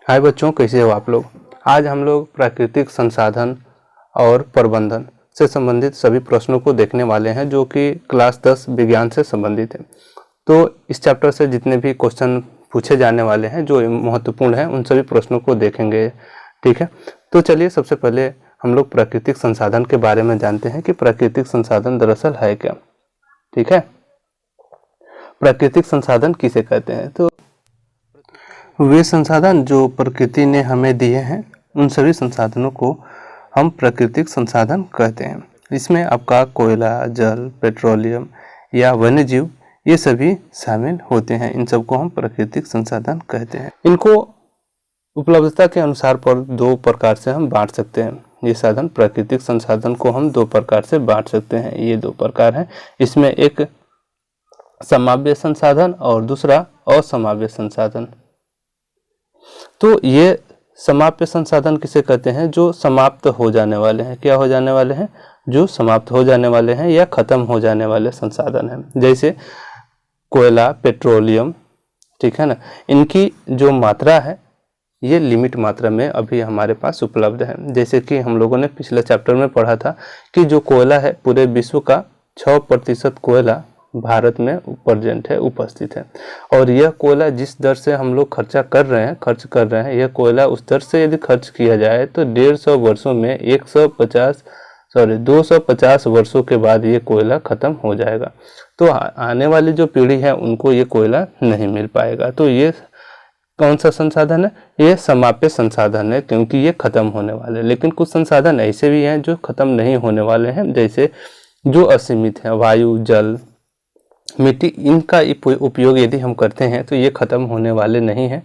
हाय बच्चों, कैसे हो आप लोग। आज हम लोग प्राकृतिक संसाधन और प्रबंधन से संबंधित सभी प्रश्नों को देखने वाले हैं जो कि क्लास 10 विज्ञान से संबंधित है। तो इस चैप्टर से जितने भी क्वेश्चन पूछे जाने वाले हैं जो महत्वपूर्ण हैं उन सभी प्रश्नों को देखेंगे। ठीक है, तो चलिए सबसे पहले हम लोग प्राकृतिक संसाधन के बारे में जानते हैं कि प्राकृतिक संसाधन दरअसल है क्या। ठीक है, प्राकृतिक संसाधन किसे कहते हैं? तो वे संसाधन जो प्रकृति ने हमें दिए हैं उन सभी संसाधनों को हम प्राकृतिक संसाधन कहते हैं। इसमें आपका कोयला, जल, पेट्रोलियम या वन्यजीव ये सभी शामिल होते हैं। इन सब को हम प्राकृतिक संसाधन कहते हैं। इनको उपलब्धता के अनुसार पर दो प्रकार से हम बांट सकते हैं। ये साधन प्राकृतिक संसाधन को हम दो प्रकार से बांट सकते हैं। ये दो प्रकार हैं। इसमें एक समाव्य संसाधन और दूसरा असमाव्य संसाधन। तो ये समाप्य संसाधन किसे कहते हैं? जो समाप्त हो जाने वाले हैं। क्या हो जाने वाले हैं? जो समाप्त हो जाने वाले हैं या खत्म हो जाने वाले संसाधन हैं। जैसे कोयला, पेट्रोलियम, ठीक है ना, इनकी जो मात्रा है ये लिमिट मात्रा में अभी हमारे पास उपलब्ध है। जैसे कि हम लोगों ने पिछले चैप्टर में पढ़ा था कि जो कोयला है पूरे विश्व का 6% कोयला भारत में प्रेजेंट है, उपस्थित है। और यह कोयला जिस दर से हम लोग खर्च कर रहे हैं, यह कोयला उस दर से यदि खर्च किया जाए तो 150 वर्षों में 250 वर्षों के बाद ये कोयला खत्म हो जाएगा। तो आने वाली जो पीढ़ी है उनको ये कोयला नहीं मिल पाएगा। तो ये कौन सा संसाधन है? ये समाप्य संसाधन है, क्योंकि ये खत्म होने वाले। लेकिन कुछ संसाधन ऐसे भी हैं जो खत्म नहीं होने वाले हैं, जैसे जो असीमित है, वायु, जल, मिट्टी, इनका उपयोग यदि हम करते हैं तो ये खत्म होने वाले नहीं हैं।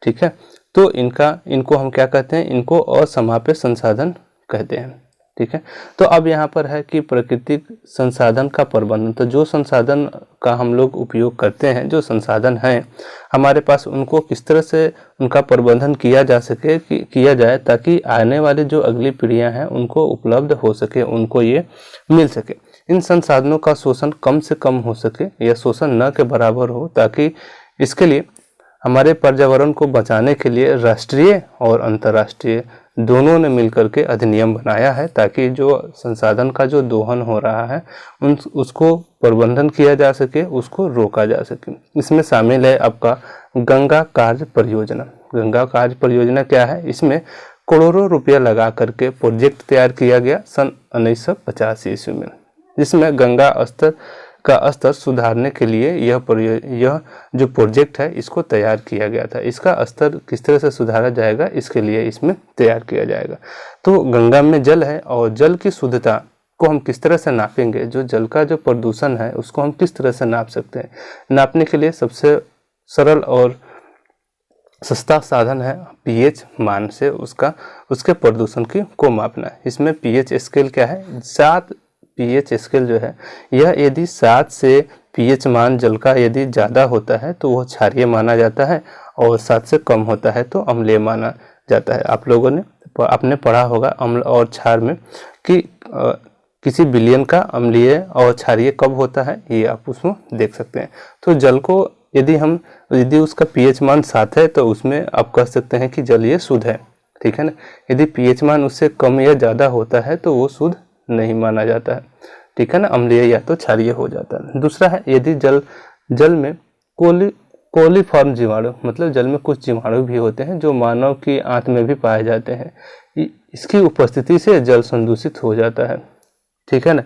ठीक है, तो इनको हम क्या कहते हैं? इनको असमाप्य संसाधन कहते हैं। ठीक है, तो अब यहाँ पर है कि प्राकृतिक संसाधन का प्रबंधन। तो जो संसाधन का हम लोग उपयोग करते हैं, जो संसाधन हैं हमारे पास, उनको किस तरह से उनका प्रबंधन किया जाए ताकि आने वाली जो अगली पीढ़ियां हैं उनको उपलब्ध हो सके, उनको ये मिल सके। इन संसाधनों का शोषण कम से कम हो सके या शोषण न के बराबर हो, ताकि इसके लिए हमारे पर्यावरण को बचाने के लिए राष्ट्रीय और अंतर्राष्ट्रीय दोनों ने मिलकर के अधिनियम बनाया है, ताकि जो संसाधन का जो दोहन हो रहा है उसको प्रबंधन किया जा सके, उसको रोका जा सके। इसमें शामिल है आपका गंगा कार्य परियोजना। गंगा कार्य परियोजना क्या है? इसमें करोड़ों रुपया लगा करके प्रोजेक्ट तैयार किया गया सन 1950 ईस्वी में, जिसमें गंगा स्तर सुधारने के लिए यह जो प्रोजेक्ट है इसको तैयार किया गया था। इसका स्तर किस तरह से सुधारा जाएगा इसके लिए इसमें तैयार किया जाएगा। तो गंगा में जल है और जल की शुद्धता को हम किस तरह से नापेंगे? जो जल का जो प्रदूषण है उसको हम किस तरह से नाप सकते हैं? नापने के लिए सबसे सरल और सस्ता साधन है पीएच मान से उसके प्रदूषण को मापना। इसमें पीएच स्केल क्या है? 7 पीएच स्केल जो है यह यदि 7 से पीएच मान जल का यदि ज़्यादा होता है तो वह क्षारीय माना जाता है, और 7 से कम होता है तो अम्लीय माना जाता है। आप लोगों ने आपने पढ़ा होगा अम्ल और क्षार में कि किसी विलयन का अम्लीय और क्षारीय कब होता है, ये आप उसमें देख सकते हैं। तो जल को यदि उसका पीएच मान 7 है तो उसमें आप कह सकते हैं कि जल ये शुद्ध है। ठीक है ना। यदि पीएच मान उससे कम या ज़्यादा होता है तो वो शुद्ध नहीं माना जाता है। ठीक है ना, अम्लीय या तो क्षारीय हो जाता है। दूसरा है यदि जल में कोलीफॉर्म जीवाणु, मतलब जल में कुछ जीवाणु भी होते हैं जो मानव की आंत में भी पाए जाते हैं, इसकी उपस्थिति से जल संदूषित हो जाता है। ठीक है ना।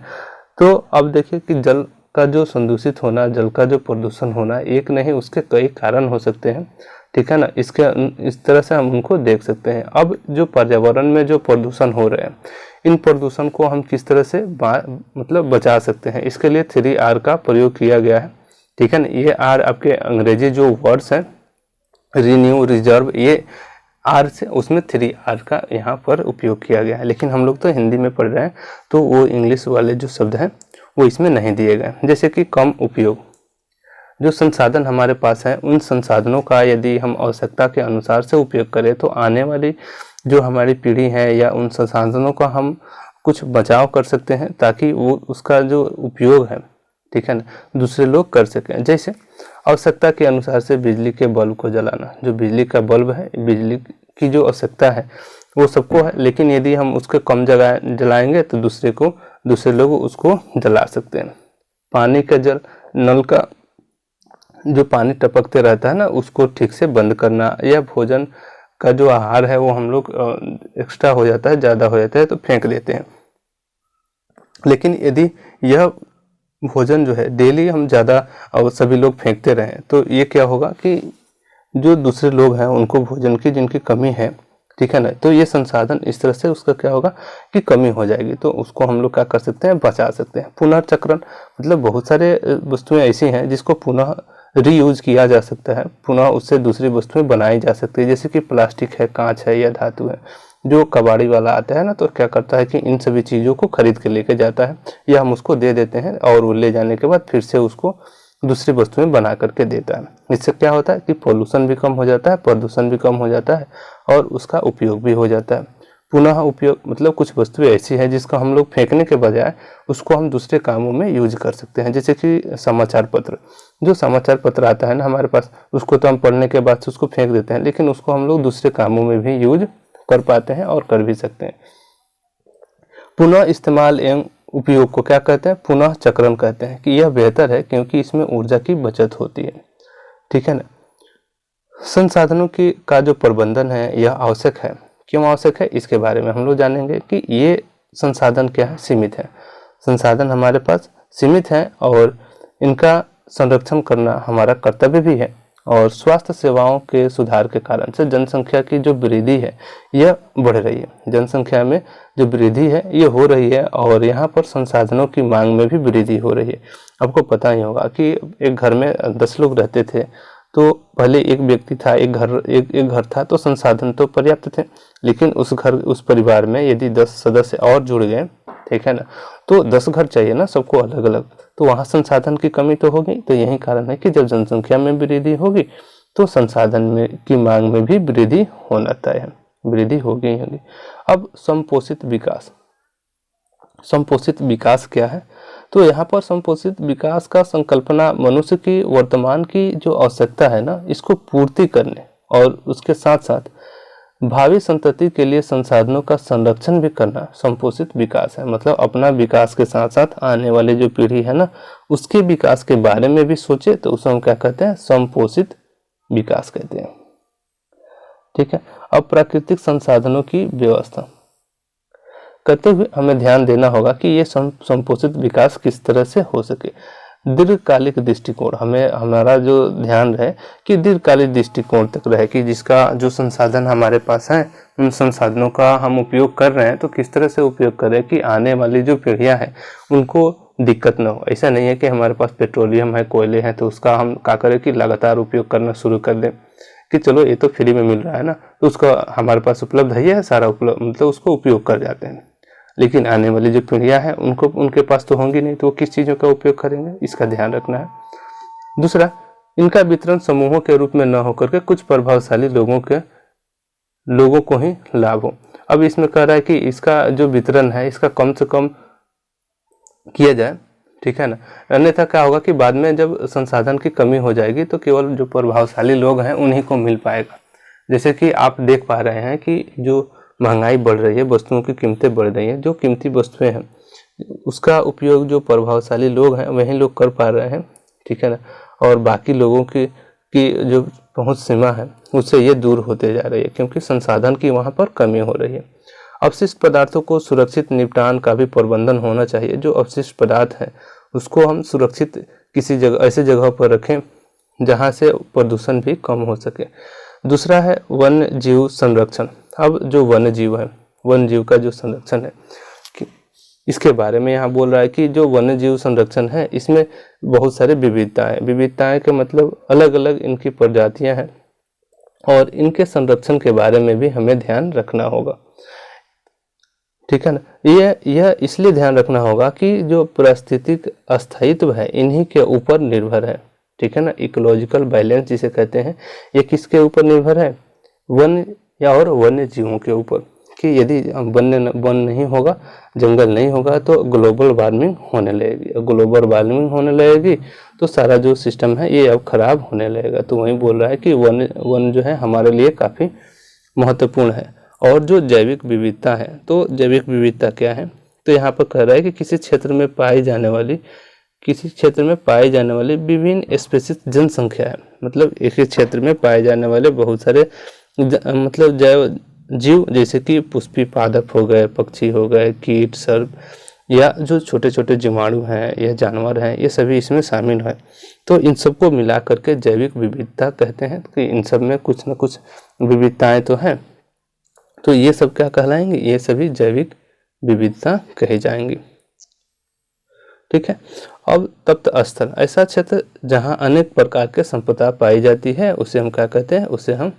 तो अब देखिए कि जल का जो संदूषित होना, जल का जो प्रदूषण होना, एक नहीं उसके कई कारण हो सकते हैं। ठीक है ना। इस तरह से हम उनको देख सकते हैं। अब जो पर्यावरण में जो प्रदूषण हो रहे हैं, इन प्रदूषण को हम किस तरह से बचा सकते हैं, इसके लिए 3R का प्रयोग किया गया है। ठीक है ना। ये R आपके अंग्रेजी जो वर्ड्स हैं, रिन्यू, रिजर्व, ये R से उसमें 3R का यहाँ पर उपयोग किया गया है। लेकिन हम लोग तो हिंदी में पढ़ रहे हैं तो वो इंग्लिश वाले जो शब्द हैं वो इसमें नहीं दिए गए। जैसे कि कम उपयोग, जो संसाधन हमारे पास हैं उन संसाधनों का यदि हम आवश्यकता के अनुसार से उपयोग करें तो आने वाली जो हमारी पीढ़ी है या उन संसाधनों का हम कुछ बचाव कर सकते हैं, ताकि वो उसका जो उपयोग है, ठीक है ना, दूसरे लोग कर सकें। जैसे आवश्यकता के अनुसार से बिजली के बल्ब को जलाना। जो बिजली का बल्ब है, बिजली की जो आवश्यकता है वो सबको है, लेकिन यदि हम उसके कम जगह जलाएंगे तो दूसरे लोग उसको जला सकते हैं। पानी का जल, नल का जो पानी टपकते रहता है ना, उसको ठीक से बंद करना, या भोजन का जो आहार है वो हम लोग एक्स्ट्रा हो जाता है, ज़्यादा हो जाता है तो फेंक देते हैं। लेकिन यदि यह भोजन जो है डेली हम ज़्यादा और सभी लोग फेंकते रहें तो ये क्या होगा कि जो दूसरे लोग हैं उनको भोजन की जिनकी कमी है, ठीक है ना, तो ये संसाधन इस तरह से उसका क्या होगा कि कमी हो जाएगी। तो उसको हम लोग क्या कर सकते हैं, बचा सकते हैं। पुनर्चक्रण मतलब बहुत सारे वस्तुएं ऐसी हैं जिसको पुनः रीयूज किया जा सकता है, पुनः उससे दूसरी वस्तुएं बनाई जा सकती है, जैसे कि प्लास्टिक है, कांच है या धातु है। जो कबाड़ी वाला आता है ना, तो क्या करता है कि इन सभी चीज़ों को खरीद के लेके जाता है, या हम उसको दे देते हैं और वो ले जाने के बाद फिर से उसको दूसरी वस्तुएं बना करके देता है। इससे क्या होता है कि पोल्यूशन भी कम हो जाता है, प्रदूषण भी कम हो जाता है और उसका उपयोग भी हो जाता है। पुनः उपयोग मतलब कुछ वस्तुएं ऐसी है जिसका हम लोग फेंकने के बजाय उसको हम दूसरे कामों में यूज कर सकते हैं। जैसे कि समाचार पत्र, जो समाचार पत्र आता है ना हमारे पास, उसको तो हम पढ़ने के बाद से उसको फेंक देते हैं, लेकिन उसको हम लोग दूसरे कामों में भी यूज कर पाते हैं और कर भी सकते हैं। पुनः इस्तेमाल एवं उपयोग को क्या कहते हैं, पुनः चक्रण कहते हैं। कि यह बेहतर है क्योंकि इसमें ऊर्जा की बचत होती है, ठीक है ना। संसाधनों की का जो प्रबंधन है यह आवश्यक है। क्यों आवश्यक है, इसके बारे में हम लोग जानेंगे कि ये संसाधन क्या है, सीमित है। संसाधन हमारे पास सीमित है और इनका संरक्षण करना हमारा कर्तव्य भी है। और स्वास्थ्य सेवाओं के सुधार के कारण से जनसंख्या की जो वृद्धि है यह बढ़ रही है। जनसंख्या में जो वृद्धि है ये हो रही है और यहाँ पर संसाधनों की मांग में भी वृद्धि हो रही है। आपको पता ही होगा कि एक घर में 10 लोग रहते थे, तो पहले एक व्यक्ति था, एक घर था, तो संसाधन तो पर्याप्त थे, लेकिन उस परिवार में यदि 10 सदस्य और जुड़ गए, ठीक है ना, तो 10 घर चाहिए ना सबको अलग अलग, तो वहाँ संसाधन की कमी तो होगी। तो यही कारण है कि जब जनसंख्या में वृद्धि होगी तो संसाधन में की मांग में भी वृद्धि होना तय है, वृद्धि होगी ही होगी। अब संपोषित विकास, संपोषित विकास क्या है, तो यहाँ पर संपोषित विकास का संकल्पना मनुष्य की वर्तमान की जो आवश्यकता है ना, इसको पूर्ति करने और उसके साथ साथ भावी संतति के लिए संसाधनों का संरक्षण भी करना संपोषित विकास है। मतलब अपना विकास के साथ साथ आने वाली जो पीढ़ी है ना, उसके विकास के बारे में भी सोचे, तो उसे हम क्या कहते हैं, संपोषित विकास कहते हैं, ठीक है। अब प्राकृतिक संसाधनों की व्यवस्था करते हुए हमें ध्यान देना होगा कि ये संपोषित विकास किस तरह से हो सके। दीर्घकालिक दृष्टिकोण, हमें हमारा जो ध्यान रहे कि दीर्घकालिक दृष्टिकोण तक रहे, कि जिसका जो संसाधन हमारे पास है उन संसाधनों का हम उपयोग कर रहे हैं तो किस तरह से उपयोग करें कि आने वाली जो पीढ़ियां हैं उनको दिक्कत न हो। ऐसा नहीं है कि हमारे पास पेट्रोलियम है, कोयले हैं, तो उसका हम क्या करें कि लगातार उपयोग करना शुरू कर दें कि चलो ये तो फ्री में मिल रहा है ना, तो उसका हमारे पास उपलब्ध है सारा उपलब्ध, मतलब उसको उपयोग कर जाते हैं। लेकिन आने वाली जो पीढ़ियां हैं उनके पास तो होंगी नहीं, तो वो किस चीज़ों का उपयोग करेंगे, इसका ध्यान रखना है। दूसरा, इनका वितरण समूहों के रूप में न होकर के कुछ प्रभावशाली लोगों को ही लाभ हो। अब इसमें कह रहा है कि इसका जो वितरण है इसका कम से कम किया जाए, ठीक है ना, अन्यथा क्या होगा कि बाद में जब संसाधन की कमी हो जाएगी तो केवल जो प्रभावशाली लोग हैं उन्हीं को मिल पाएगा। जैसे कि आप देख पा रहे हैं कि जो महंगाई बढ़ रही है, वस्तुओं की कीमतें बढ़ रही हैं, जो कीमती वस्तुएं हैं उसका उपयोग जो प्रभावशाली लोग हैं वही लोग कर पा रहे हैं, ठीक है ना, और बाकी लोगों की जो पहुंच सीमा है उससे ये दूर होते जा रही है क्योंकि संसाधन की वहां पर कमी हो रही है। अपशिष्ट पदार्थों को सुरक्षित निपटान का भी प्रबंधन होना चाहिए। जो अपशिष्ट पदार्थ है उसको हम सुरक्षित किसी जगह, ऐसे जगह पर रखें जहाँ से प्रदूषण भी कम हो सके। दूसरा है वन्य जीव संरक्षण। अब जो वन्य जीव है, वन्य जीव का जो संरक्षण है इसके बारे में यहाँ बोल रहा है कि जो वन्य जीव संरक्षण है इसमें बहुत सारे विविधताएं के मतलब अलग अलग इनकी प्रजातियां हैं और इनके संरक्षण के बारे में भी हमें ध्यान रखना होगा, ठीक है ना। यह इसलिए ध्यान रखना होगा कि जो पारिस्थितिक स्थायित्व है इन्हीं के ऊपर निर्भर है, ठीक है ना। इकोलॉजिकल बैलेंस जिसे कहते हैं ये किसके ऊपर निर्भर है, वन्य या और वन्य जीवों के ऊपर, कि यदि वन नहीं होगा, जंगल नहीं होगा, तो ग्लोबल वार्मिंग होने लगेगी। ग्लोबल वार्मिंग होने लगेगी तो सारा जो सिस्टम है ये अब खराब होने लगेगा। तो वही बोल रहा है कि वन जो है हमारे लिए काफ़ी महत्वपूर्ण है। और जो जैविक विविधता है, तो जैविक विविधता क्या है, तो यहाँ पर कह रहा है कि किसी क्षेत्र में पाई जाने वाली विभिन्न स्पेसीज जनसंख्या है। मतलब एक ही क्षेत्र में पाए जाने वाले बहुत सारे मतलब जैव जीव, जैसे कि पुष्पी पादप हो गए, पक्षी हो गए, कीट, सर्प, या जो छोटे छोटे जीवाणु हैं या जानवर हैं, ये सभी इसमें शामिल है। तो इन सबको मिला करके जैविक विविधता कहते हैं कि इन सब में कुछ न कुछ विविधताएं तो हैं। तो ये सब क्या कहलाएंगे, ये सभी जैविक विविधता कही जाएंगी। ठीक है। अब तप्त स्थल, ऐसा क्षेत्र जहाँ अनेक प्रकार के संपदा पाई जाती है, उसे हम क्या कहते हैं, उसे हम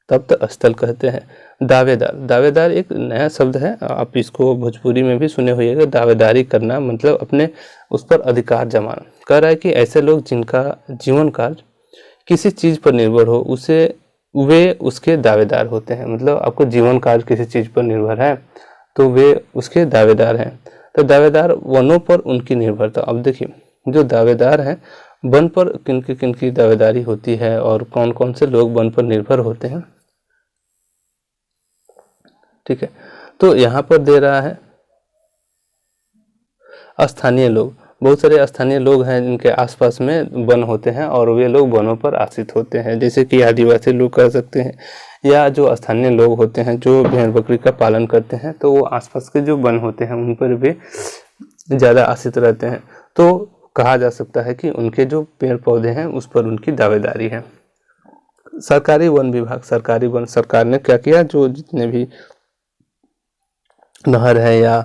तप्त स्थल कहते हैं। दावेदार, दावेदार एक नया शब्द है, आप इसको भोजपुरी में भी सुने होइएगा। दावेदारी करना मतलब अपने उस पर अधिकार जमाना। कह रहा है कि ऐसे लोग जिनका जीवन काल किसी चीज़ पर निर्भर हो, वे उसके दावेदार होते हैं। मतलब आपको जीवन काल किसी चीज़ पर निर्भर है तो वे उसके दावेदार हैं। तो दावेदार वनों पर उनकी निर्भरता। अब देखिए, जो दावेदार हैं वन पर किन की दावेदारी होती है और कौन कौन से लोग वन पर निर्भर होते हैं। ठीक है, तो यहाँ पर दे रहा है स्थानीय लोग। बहुत सारे स्थानीय लोग हैं जिनके आसपास में वन होते हैं और वे लोग वनों पर आश्रित होते हैं, जैसे कि आदिवासी लोग कह सकते हैं, या जो स्थानीय लोग होते हैं जो भेड़ बकरी का पालन करते हैं, तो वो आसपास के जो वन होते हैं उन पर भी ज़्यादा आश्रित रहते हैं। तो कहा जा सकता है कि उनके जो पेड़ पौधे हैं उस पर उनकी दावेदारी है। सरकारी वन विभाग, सरकारी वन, सरकार ने क्या किया, जो जितने भी नहर है या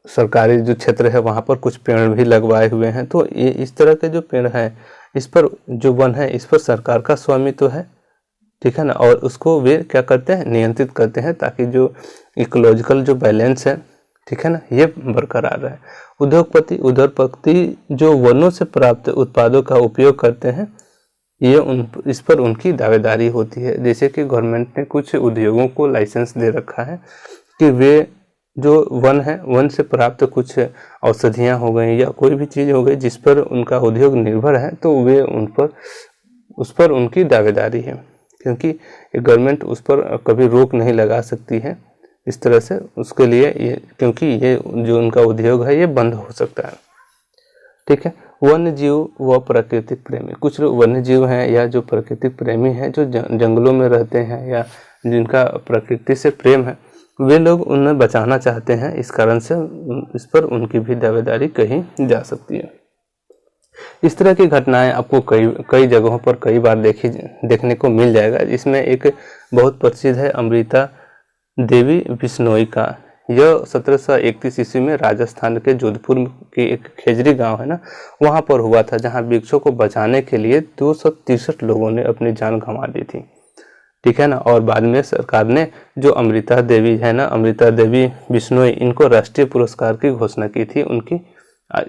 सरकारी जो क्षेत्र है वहाँ पर कुछ पेड़ भी लगवाए हुए हैं। तो ये इस तरह के जो पेड़ हैं, इस पर जो वन है, इस पर सरकार का स्वामित्व है। ठीक है ना, और उसको वे क्या करते हैं, नियंत्रित करते हैं, ताकि जो इकोलॉजिकल जो बैलेंस है, ठीक है ना, ये बरकरार रहे। उद्योगपति जो वनों से प्राप्त उत्पादों का उपयोग करते हैं, ये इस पर उनकी दावेदारी होती है। जैसे कि गवर्नमेंट ने कुछ उद्योगों को लाइसेंस दे रखा है कि वे जो वन है, वन से प्राप्त कुछ औषधियाँ हो गई या कोई भी चीज़ हो गई जिस पर उनका उद्योग निर्भर है, तो वे उस पर उनकी दावेदारी है, क्योंकि गवर्नमेंट उस पर कभी रोक नहीं लगा सकती है इस तरह से उसके लिए, ये क्योंकि ये जो उनका उद्योग है ये बंद हो सकता है। ठीक है। वन्य जीव व प्राकृतिक प्रेमी, कुछ लोग वन्य जीव हैं या जो प्राकृतिक प्रेमी हैं, जो जंगलों में रहते हैं या जिनका प्रकृति से प्रेम है, वे लोग उन्हें बचाना चाहते हैं। इस कारण से इस पर उनकी भी दावेदारी कही जा सकती है। इस तरह की घटनाएं आपको कई जगहों पर कई बार देखने को मिल जाएगा। इसमें एक बहुत प्रसिद्ध है अमृता देवी बिश्नोई का। यह 1731 ईस्वी में राजस्थान के जोधपुर के एक खेजरी गांव है ना, वहां पर हुआ था, जहां वृक्षों को बचाने के लिए 263 लोगों ने अपनी जान गंवा दी थी। ठीक है ना, और बाद में सरकार ने जो अमृता देवी है ना, अमृता देवी बिश्नोई, इनको राष्ट्रीय पुरस्कार की घोषणा की थी। उनकी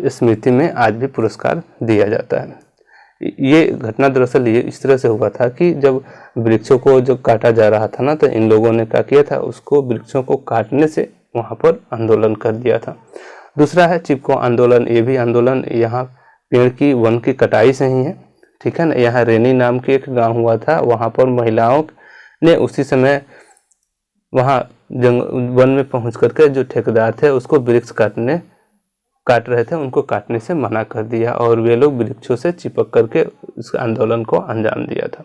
स्मृति में आज भी पुरस्कार दिया जाता है। ये घटना दरअसल ये इस तरह से हुआ था कि जब वृक्षों को जो काटा जा रहा था ना, तो इन लोगों ने क्या किया था, उसको वृक्षों को काटने से वहाँ पर आंदोलन कर दिया था। दूसरा है चिपको आंदोलन। ये भी आंदोलन यहाँ पेड़ की वन की कटाई से ही है। ठीक है ना, यहाँ रेनी नाम के एक गांव हुआ था, वहाँ पर महिलाओं ने उसी समय वहाँ वन में पहुँच करके जो ठेकेदार थे उसको वृक्ष काट रहे थे, उनको काटने से मना कर दिया और वे लोग वृक्षों से चिपक करके इस आंदोलन को अंजाम दिया था।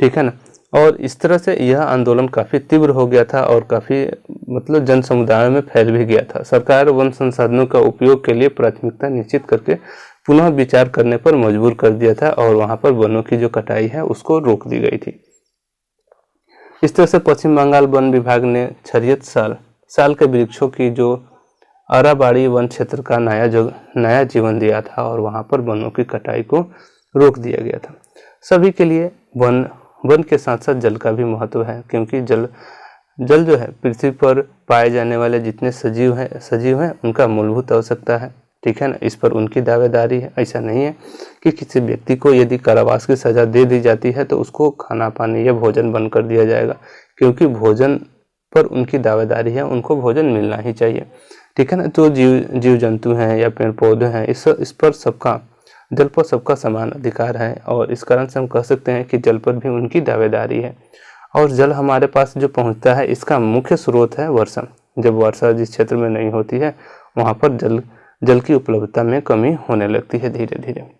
ठीक है ना, और इस तरह से यह आंदोलन काफ़ी तीव्र हो गया था और काफ़ी मतलब जन समुदाय में फैल भी गया था। सरकार वन संसाधनों का उपयोग के लिए प्राथमिकता निश्चित करके पुनः विचार करने पर मजबूर कर दिया था और वहाँ पर वनों की जो कटाई है उसको रोक दी गई थी। इस तरह से पश्चिम बंगाल वन विभाग ने 66 साल के वृक्षों की जो अराबाड़ी वन क्षेत्र का नया जीवन दिया था और वहाँ पर वनों की कटाई को रोक दिया गया था। सभी के लिए वन के साथ साथ जल का भी महत्व है, क्योंकि जल जो है पृथ्वी पर पाए जाने वाले जितने सजीव हैं उनका मूलभूत आवश्यकता है। ठीक है ना, इस पर उनकी दावेदारी है। ऐसा नहीं है कि किसी व्यक्ति को यदि कारावास की सज़ा दे दी जाती है तो उसको खाना पानी या भोजन बंद कर दिया जाएगा, क्योंकि भोजन पर उनकी दावेदारी है, उनको भोजन मिलना ही चाहिए, ठीक है ना। तो जीव जंतु हैं या पेड़ पौधे हैं, इस पर सबका, जल पर सबका समान अधिकार है, और इस कारण से हम कह सकते हैं कि जल पर भी उनकी दावेदारी है। और जल हमारे पास जो पहुंचता है, इसका मुख्य स्रोत है वर्षा। जब वर्षा जिस क्षेत्र में नहीं होती है, वहाँ पर जल की उपलब्धता में कमी होने लगती है धीरे धीरे।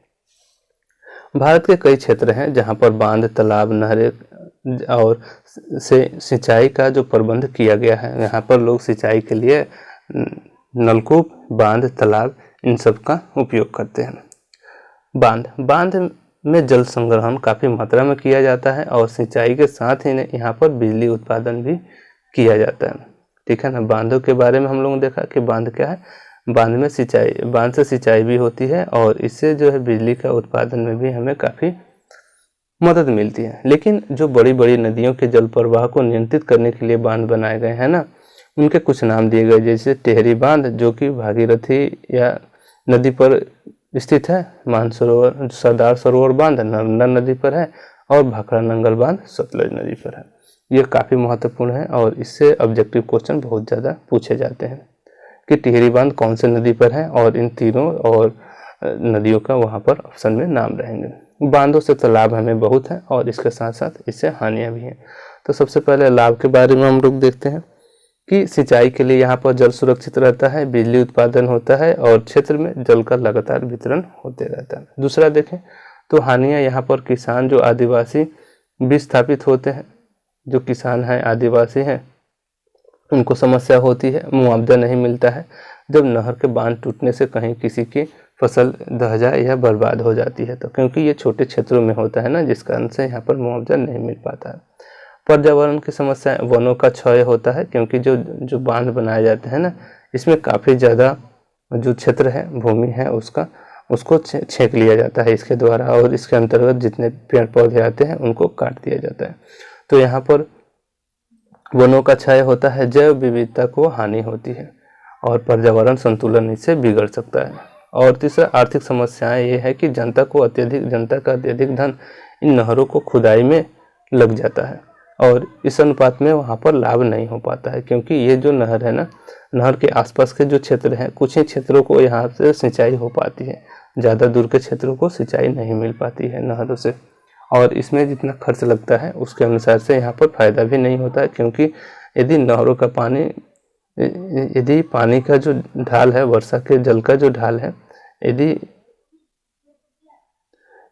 भारत के कई क्षेत्र हैं जहाँ पर बांध, तालाब, नहरें और से सिंचाई का जो प्रबंध किया गया है। यहाँ पर लोग सिंचाई के लिए नलकूप, बांध, तालाब, इन सब का उपयोग करते हैं। बांध में जल संग्रहण काफ़ी मात्रा में किया जाता है, और सिंचाई के साथ ही यहाँ पर बिजली उत्पादन भी किया जाता है, ठीक है ना। बांधों के बारे में हम लोगों ने देखा कि बांध क्या है, बांध से सिंचाई भी होती है, और इससे जो है बिजली का उत्पादन में भी हमें काफ़ी मदद मिलती है। लेकिन जो बड़ी बड़ी नदियों के जल प्रवाह को नियंत्रित करने के लिए बांध बनाए गए हैं ना, उनके कुछ नाम दिए गए, जैसे टेहरी बांध जो कि भागीरथी या नदी पर स्थित है, मानसरोवर सरदार सरोवर बांध नर्मदा नदी पर है, और भाखड़ा नंगल बांध सतलज नदी पर है। ये काफ़ी महत्वपूर्ण है, और इससे ऑब्जेक्टिव क्वेश्चन बहुत ज़्यादा पूछे जाते हैं कि टिहरी बांध कौन से नदी पर है, और इन तीनों और नदियों का वहाँ पर ऑप्शन में नाम रहेंगे। बांधों से तो लाभ हमें बहुत है, और इसके साथ साथ इससे हानियाँ भी हैं। तो सबसे पहले लाभ के बारे में हम लोग देखते हैं कि सिंचाई के लिए यहाँ पर जल सुरक्षित रहता है, बिजली उत्पादन होता है, और क्षेत्र में जल का लगातार वितरण होते रहता है। दूसरा देखें तो हानियाँ, यहाँ पर किसान जो आदिवासी विस्थापित होते हैं, जो किसान हैं आदिवासी हैं, उनको समस्या होती है, मुआवजा नहीं मिलता है जब नहर के बांध टूटने से कहीं किसी की फसल दह जाए या बर्बाद हो जाती है, तो क्योंकि ये छोटे क्षेत्रों में होता है ना, जिस कारण से यहाँ पर मुआवजा नहीं मिल पाता है। पर्यावरण की समस्या, वनों का क्षय होता है, क्योंकि जो बांध बनाए जाते हैं ना, इसमें काफ़ी ज़्यादा जो क्षेत्र है, भूमि है, उसको छेक लिया जाता है इसके द्वारा, और इसके अंतर्गत जितने पेड़ पौधे आते हैं उनको काट दिया जाता है। तो यहाँ पर वनों का क्षय होता है, जैव विविधता को हानि होती है, और पर्यावरण संतुलन इससे बिगड़ सकता है। और तीसरा आर्थिक समस्याएं ये है कि जनता का अत्यधिक धन इन नहरों को खुदाई में लग जाता है, और इस अनुपात में वहाँ पर लाभ नहीं हो पाता है, क्योंकि ये जो नहर है ना, नहर के आसपास के जो क्षेत्र हैं, कुछ ही क्षेत्रों को यहाँ से सिंचाई हो पाती है, ज़्यादा दूर के क्षेत्रों को सिंचाई नहीं मिल पाती है नहरों से, और इसमें जितना खर्च लगता है उसके अनुसार से यहाँ पर फायदा भी नहीं होता है, क्योंकि यदि नहरों का पानी, यदि पानी का जो ढाल है, वर्षा के जल का जो ढाल है, यदि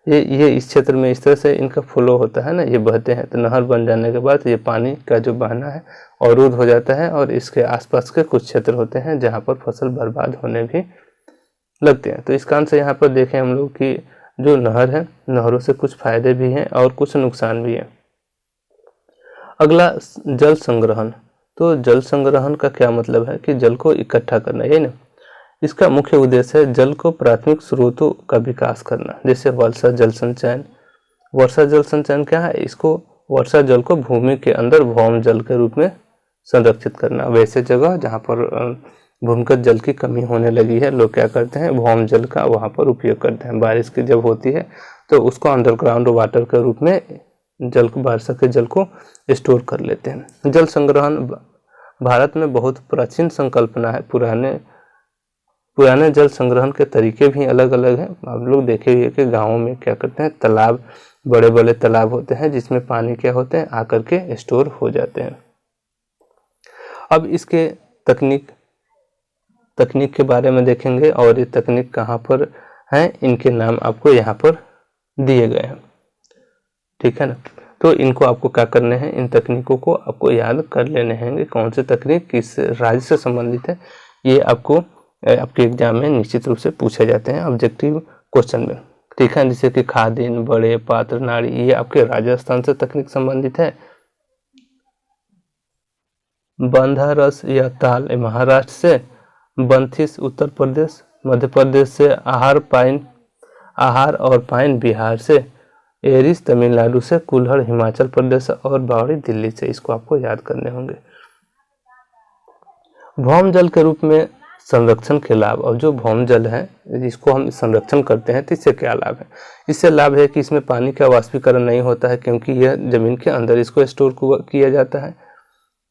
ये इस क्षेत्र में इस तरह से इनका फ्लो होता है ना, ये बहते हैं, तो नहर बन जाने के बाद ये पानी का जो बहना है अवरुद्ध हो जाता है, और इसके आसपास के कुछ क्षेत्र होते हैं जहाँ पर फसल बर्बाद होने भी लगते हैं। तो इस कारण से यहाँ पर देखें हम लोग कि जो नहर है, नहरों से कुछ फायदे भी हैं और कुछ नुकसान भी हैं। अगला जल संग्रहण। तो जल संग्रहण का क्या मतलब है कि जल को इकट्ठा करना, है ना। इसका मुख्य उद्देश्य है जल को प्राथमिक स्रोतों का विकास करना, जैसे वर्षा जल संचयन। वर्षा जल संचयन क्या है, इसको वर्षा जल को भूमि के अंदर भौम जल के रूप में संरक्षित करना। वैसे जगह जहाँ पर भूमिगत जल की कमी होने लगी है, लोग क्या करते हैं, भौम जल का वहाँ पर उपयोग करते हैं। बारिश की जब होती है तो उसको अंडरग्राउंड वाटर के रूप में वर्षा के जल को स्टोर कर लेते हैं। जल संग्रहण भारत में बहुत प्राचीन संकल्पना है। पुराने जल संग्रहण के तरीके भी अलग अलग हैं। आप लोग देखे हुए कि गाँवों में क्या करते हैं, तालाब, बड़े बड़े तालाब होते हैं जिसमें पानी क्या होते हैं, आकर के स्टोर हो जाते हैं। अब इसके तकनीक के बारे में देखेंगे, और ये तकनीक कहाँ पर हैं, इनके नाम आपको यहाँ पर दिए गए हैं, ठीक है ना। तो इनको आपको क्या करने हैं, इन तकनीकों को आपको याद कर लेने हैं, कौन से तकनीक किस राज्य से संबंधित है। ये आपको आपके एग्जाम में निश्चित रूप से पूछे जाते हैं ऑब्जेक्टिव क्वेश्चन में, ठीक है। जैसे कि खादिन, बड़े, पात्र, नाड़ी, ये आपके राजस्थान से तकनीक संबंधित है। बंधा रस या ताल महाराष्ट्र से, बंथिस उत्तर प्रदेश, मध्य प्रदेश से, आहार और पाइन बिहार से, एरिस तमिलनाडु से, कुल्हड़ हिमाचल प्रदेश और बावड़ी दिल्ली से। इसको आपको याद करने होंगे। भौम जल के रूप में संरक्षण के लाभ। और जो भौम जल है जिसको हम संरक्षण करते हैं तो इससे क्या लाभ है। इससे लाभ है कि इसमें पानी का वाष्पीकरण नहीं होता है, क्योंकि यह जमीन के अंदर इसको स्टोर किया जाता है।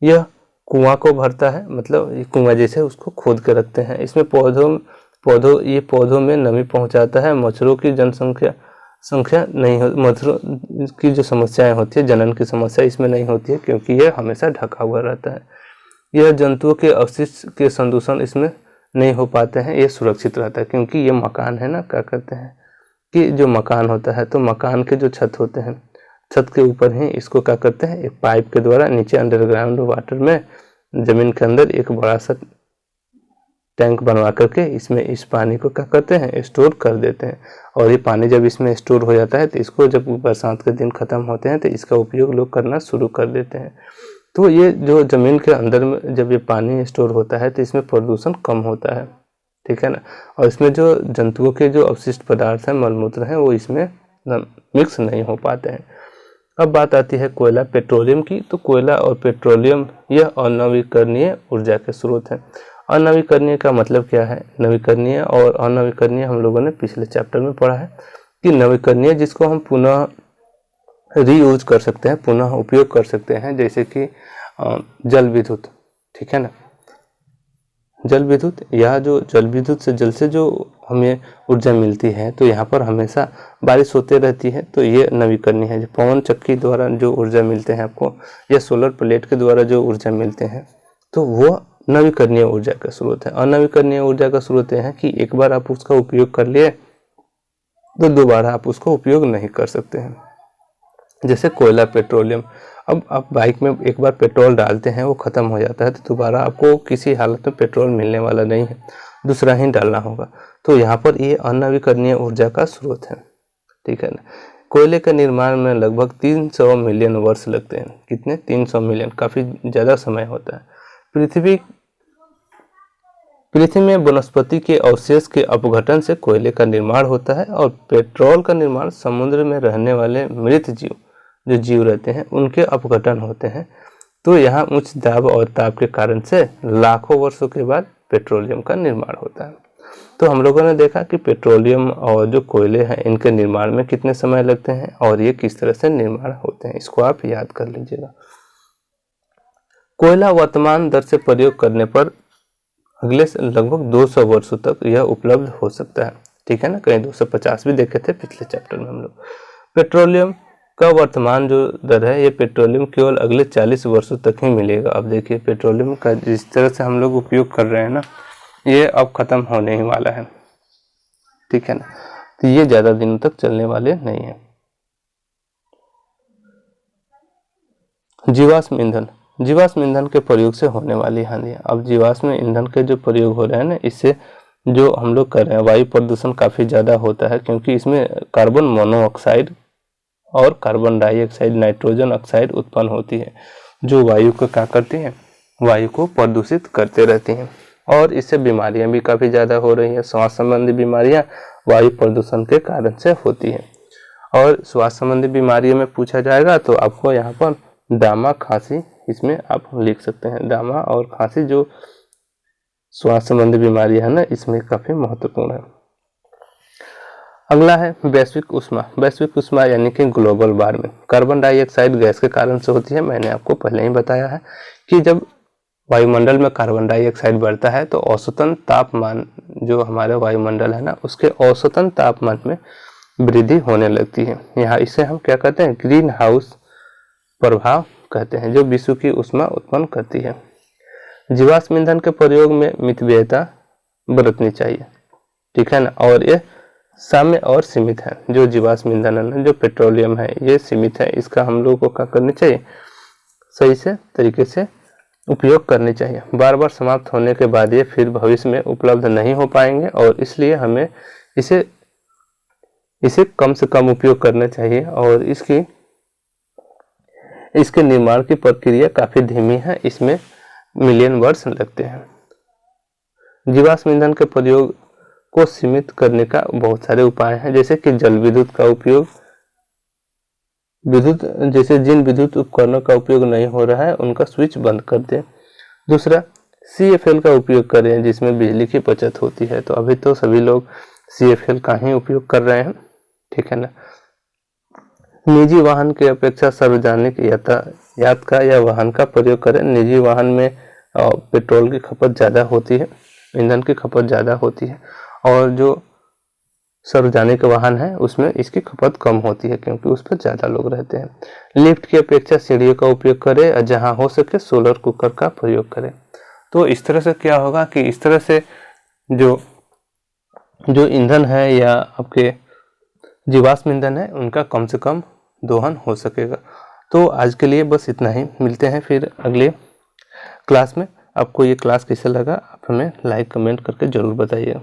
यह कुआं को भरता है, मतलब ये कुआं जैसे उसको खोद के रखते हैं। इसमें पौधों में नमी पहुंचाता है। मच्छरों की संख्या नहीं हो, मच्छरों की जो समस्याएं होती है, जनन की समस्या इसमें नहीं होती है, क्योंकि यह हमेशा ढका हुआ रहता है। यह जंतुओं के अवशिष्ट के संदूषण इसमें नहीं हो पाते हैं, ये सुरक्षित रहता है, क्योंकि ये मकान है ना, क्या करते हैं कि जो मकान होता है तो मकान के जो छत होते हैं, छत के ऊपर ही इसको क्या करते हैं, एक पाइप के द्वारा नीचे अंडरग्राउंड वाटर में जमीन के अंदर एक बड़ा सा टैंक बनवा करके इसमें इस पानी को क्या करते हैं, स्टोर कर देते हैं। और ये पानी जब इसमें स्टोर हो जाता है तो इसको जब बरसात के दिन ख़त्म होते हैं तो इसका उपयोग लोग करना शुरू कर देते हैं। तो ये जो ज़मीन के अंदर में जब ये पानी स्टोर होता है तो इसमें प्रदूषण कम होता है, ठीक है ना। और इसमें जो जंतुओं के जो अवशिष्ट पदार्थ हैं, मलमूत्र हैं, वो इसमें मिक्स नहीं हो पाते हैं। अब बात आती है कोयला पेट्रोलियम की। तो कोयला और पेट्रोलियम यह अनवीकरणीय ऊर्जा के स्रोत हैं। अनवीकरणीय का मतलब क्या है? नवीकरणीय और अनवीकरणीय हम लोगों ने पिछले चैप्टर में पढ़ा है कि नवीकरणीय जिसको हम पुनः रीयूज कर सकते हैं, पुनः उपयोग कर सकते हैं, जैसे कि जल विद्युत, ठीक है ना। जल विद्युत, या जो जल विद्युत से जो हमें ऊर्जा मिलती है, तो यहाँ पर हमेशा बारिश होते रहती है, तो ये नवीकरणीय है। जो पवन चक्की द्वारा जो ऊर्जा मिलते हैं आपको, या सोलर प्लेट के द्वारा जो ऊर्जा मिलते हैं, तो वो नवीकरणीय ऊर्जा का स्रोत है। अनवीकरणीय ऊर्जा का स्रोत है कि एक बार आप उसका उपयोग कर लिए तो दोबारा आप उसको उपयोग नहीं कर सकते हैं, जैसे कोयला पेट्रोलियम। अब आप बाइक में एक बार पेट्रोल डालते हैं, वो ख़त्म हो जाता है, तो दोबारा आपको किसी हालत में पेट्रोल मिलने वाला नहीं है, दूसरा ही डालना होगा। तो यहाँ पर ये अनवीकरणीय ऊर्जा का स्रोत है, ठीक है ना। कोयले के निर्माण में लगभग 300 मिलियन वर्ष लगते हैं। कितने? 300 मिलियन, काफ़ी ज़्यादा समय होता है। पृथ्वी में वनस्पति के अवशेष के अपघटन से कोयले का निर्माण होता है, और पेट्रोल का निर्माण समुद्र में रहने वाले मृत जीव, जो जीव रहते हैं, उनके अपघटन होते हैं। तो यहाँ उच्च दाब और ताप के कारण से लाखों वर्षों के बाद पेट्रोलियम का निर्माण होता है। तो हम लोगों ने देखा कि पेट्रोलियम और जो कोयले हैं, इनके निर्माण में कितने समय लगते हैं और ये किस तरह से निर्माण होते हैं, इसको आप याद कर लीजिएगा। कोयला वर्तमान दर से प्रयोग करने पर अगले लगभग 200 वर्षों तक यह उपलब्ध हो सकता है, ठीक है ना। कहीं 250 भी देखे थे पिछले चैप्टर में हम लोग। पेट्रोलियम का वर्तमान जो दर है, ये पेट्रोलियम केवल अगले 40 वर्षों तक ही मिलेगा। अब देखिए पेट्रोलियम का जिस तरह से हम लोग उपयोग कर रहे हैं ना, ये अब खत्म होने ही वाला है, ठीक है ना। तो ये ज़्यादा दिनों तक चलने वाले नहीं है। जीवाश्म ईंधन, जीवाश्म ईंधन के प्रयोग से होने वाली हानियाँ। अब जीवाश्म ईंधन के जो प्रयोग हो रहे हैं ना, इससे जो हम लोग कर रहे हैं, वायु प्रदूषण काफ़ी ज़्यादा होता है, क्योंकि इसमें कार्बन मोनोऑक्साइड और कार्बन डाइऑक्साइड, नाइट्रोजन ऑक्साइड उत्पन्न होती है, जो वायु को क्या करती हैं, वायु को प्रदूषित करते रहती हैं। और इससे बीमारियां भी काफ़ी ज़्यादा हो रही हैं। श्वास संबंधी बीमारियां वायु प्रदूषण के कारण से होती हैं। और श्वास संबंधी बीमारियों में पूछा जाएगा तो आपको यहाँ पर दामा, खांसी, इसमें आप लिख सकते हैं। दामा और खांसी जो श्वास संबंधी बीमारियां है ना, इसमें काफ़ी महत्वपूर्ण है। अगला है वैश्विक उष्मा। वैश्विक उष्मा यानी कि global warming carbon dioxide gas के कारण से होती है। मैंने आपको पहले ही बताया है कि जब वायुमंडल में कार्बन डाइऑक्साइड बढ़ता है तो औसतन तापमान, जो हमारे वायुमंडल है ना, उसके औसतन तापमान में वृद्धि होने लगती है। यहाँ इसे हम क्या कहते हैं, ग्रीन हाउस प्रभाव कहते हैं, जो विश्व की उष्मा उत्पन्न करती है। जीवाश्म ईंधन के प्रयोग में मितव्ययता बरतनी चाहिए, ठीक है ना। और ये साम्य और सीमित है। जो जीवाश्म ईंधन है ना, जो पेट्रोलियम है, ये सीमित है। इसका हम लोगों को क्या करनी चाहिए, सही से तरीके से उपयोग करनी चाहिए। बार बार समाप्त होने के बाद ये फिर भविष्य में उपलब्ध नहीं हो पाएंगे, और इसलिए हमें इसे कम से कम उपयोग करना चाहिए। और इसके निर्माण की प्रक्रिया काफ़ी धीमी है, इसमें मिलियन वर्ष लगते हैं। जीवाश्म ईंधन के प्रयोग को सीमित करने का बहुत सारे उपाय हैं, जैसे कि जल विद्युत का उपयोग। जैसे जिन विद्युत उपकरणों का उपयोग नहीं हो रहा है उनका स्विच बंद कर दें। दूसरा, CFL का उपयोग करें, जिसमें बिजली की बचत होती है। तो अभी तो सभी लोग CFL का ही उपयोग कर रहे हैं, ठीक है ना। निजी वाहन की अपेक्षा सार्वजनिक यातायात का या वाहन का प्रयोग करें। निजी वाहन में पेट्रोल की खपत ज़्यादा होती है, ईंधन की खपत ज़्यादा होती है, और जो सार्वजनिक वाहन है उसमें इसकी खपत कम होती है क्योंकि उस पर ज़्यादा लोग रहते हैं। लिफ्ट की अपेक्षा सीढ़ियों का उपयोग करें और जहाँ हो सके सोलर कुकर का प्रयोग करें। तो इस तरह से क्या होगा कि इस तरह से जो ईंधन है या आपके जीवाश्म ईंधन है उनका कम से कम दोहन हो सकेगा। तो आज के लिए बस इतना ही, मिलते हैं फिर अगले क्लास में। आपको ये क्लास कैसा लगा आप हमें लाइक कमेंट करके ज़रूर बताइए।